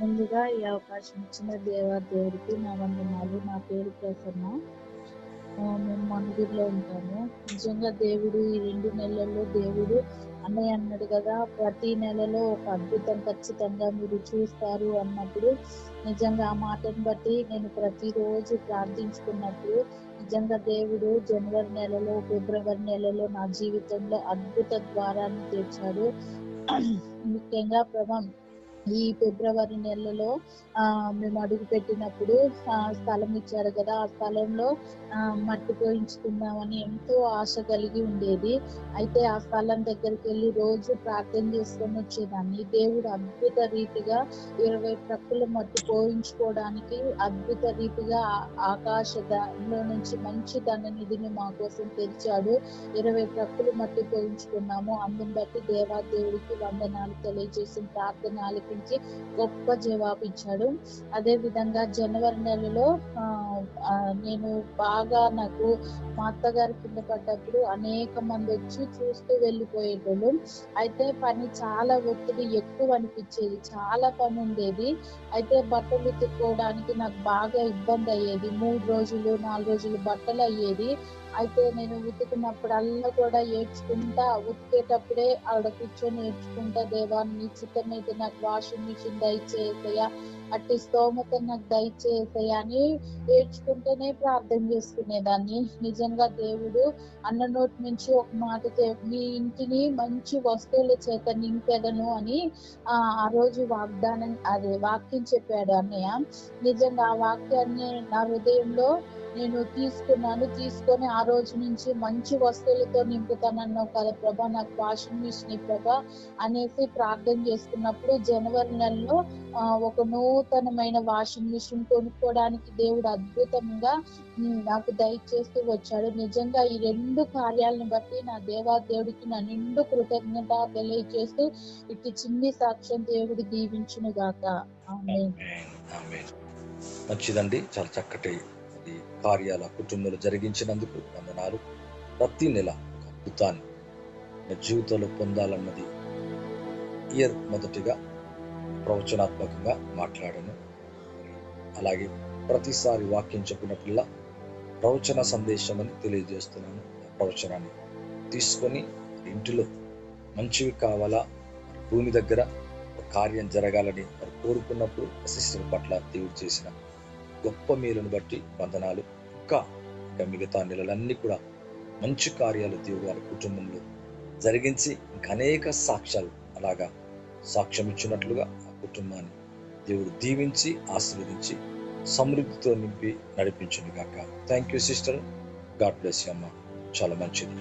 ముందుగా ఈ అవకాశం ఇచ్చిన దేవుడికి నా వందనాలు. నా పేరు ప్రసన్న. మేము మనుగురులో ఉంటాము. నిజంగా దేవుడు ఈ 2 నెలల్లో దేవుడు అన్నయ్య అన్నాడు కదా, ప్రతి నెలలో ఒక అద్భుతం ఖచ్చితంగా మీరు చూస్తారు అన్నప్పుడు నిజంగా ఆ మాటను బట్టి నేను ప్రతిరోజు ప్రార్థించుకున్నప్పుడు నిజంగా దేవుడు జనవరి నెలలో, ఫిబ్రవరి నెలలో నా జీవితంలో అద్భుత ద్వారాన్ని తెచ్చాడు. ముఖ్యంగా ఈ ఫిబ్రవరి నెలలో మేము అడుగు పెట్టినప్పుడు స్థలం ఇచ్చారు కదా, ఆ స్థలంలో మట్టి పోయించుకుందామని ఎంతో ఆశ కలిగి ఉండేది. అయితే ఆ స్థలం దగ్గరికి వెళ్ళి రోజు ప్రార్థన చేసుకొని వచ్చేదాన్ని. దేవుడు అద్భుత రీతిగా 20 ట్రక్కుల మట్టి పోయించుకోవడానికి అద్భుత రీతిగా ఆకాశంలో నుంచి మంచి ధననిధిని మా కోసం తెచ్చాడు. 20 ట్రక్కులు మట్టి పోయించుకున్నాము. అందుని బట్టి దేవుడికి వందనాలు తెలియజేసిన ప్రార్థన ఆలకించి గొప్ప జవాబు ఇచ్చాడు. అదే విధంగా జనవరి నెలలో నేను బాగా నాకు మా అత్తగారి కింద పడ్డప్పుడు అనేక మంది వచ్చి చూస్తూ వెళ్ళిపోయేటోళ్ళు. అయితే పని చాలా ఒత్తిడి ఎక్కువ అనిపించేది, చాలా పని ఉండేది. అయితే బట్టలు ఉతుక్కోవడానికి నాకు బాగా ఇబ్బంది అయ్యేది. 3 రోజులు 4 రోజులు బట్టలు అయ్యేది. అయితే నేను ఉతికినప్పుడల్లా కూడా ఏడ్చుకుంటా, ఉతికేటప్పుడే ఆవిడ కూర్చొని ఏడ్చుకుంటా, దేవా నీ చిత్తమైతే నాకు వాషింగ్ మిషన్ దయచేసయ్యా, అట్టి స్తోమత నాకు దయచేసయ్యా అని ఏడ్చుకుంటూనే ప్రార్థన చేసుకునేదాన్ని. నిజంగా దేవుడు అన్న నోటి నుంచి ఒక మాట, మీ ఇంటిని మంచి వస్తువుల చేత నింపెదను అని ఆ రోజు వాక్యం చెప్పాడు అన్నయ్య. నిజంగా ఆ వాక్యాన్ని నా హృదయంలో నేను తీసుకొని ఆ రోజు నుంచి మంచి వస్తువులతో నింపుతానన్నావు కదా ప్రభా, నాకు వాషింగ్ మిషన్ ప్రభా అనేసి ప్రార్థన చేసుకున్నప్పుడు జనవరి నెలలో ఒక నూతనమైన వాషింగ్ మిషన్ కొనుక్కోవడానికి దేవుడు అద్భుతంగా నాకు దయచేస్తూ వచ్చాడు. నిజంగా ఈ 2 కార్యాలను బట్టి నా దేవుడికి నా నిండు కృతజ్ఞత తెలియజేస్తూ ఇటు చిన్ని సాక్ష్యం దేవుడు దీవించును గాక. ఆమేన్. మంచిదండి, చాలా చక్కటి కార్యాల కుటుంబంలో జరిగించినందుకు వందనాలు. ప్రతి నెల అద్భుతాన్ని నా జీవితంలో పొందాలన్నది ఇయర్ మొదటిగా ప్రవచనాత్మకంగా మాట్లాడాను. అలాగే ప్రతిసారి వాక్యం చెప్పినప్పుడల్లా ప్రవచన సందేశం అని తెలియజేస్తున్నాను. ప్రవచనాన్ని తీసుకొని ఇంటిలో మంచివి కావాలా, భూమి దగ్గర కార్యం జరగాలని వారు కోరుకున్నప్పుడు సిస్టర్ పట్ల దేవుడు చేసిన గొప్ప మేలును బట్టి వందనాలు. ఇంకా మిగతా నెలలన్నీ కూడా మంచి కార్యాలు దేవుడు వారి కుటుంబంలో జరిగించి ఇంకా అనేక సాక్ష్యాలు అలాగా సాక్ష్యం ఇచ్చినట్లుగా ఆ కుటుంబాన్ని దేవుడు దీవించి ఆశీర్వదించి సమృద్ధితో నింపి నడిపించును గాక. Thank you sister. God bless you అమ్మ. చాలా మంచిది.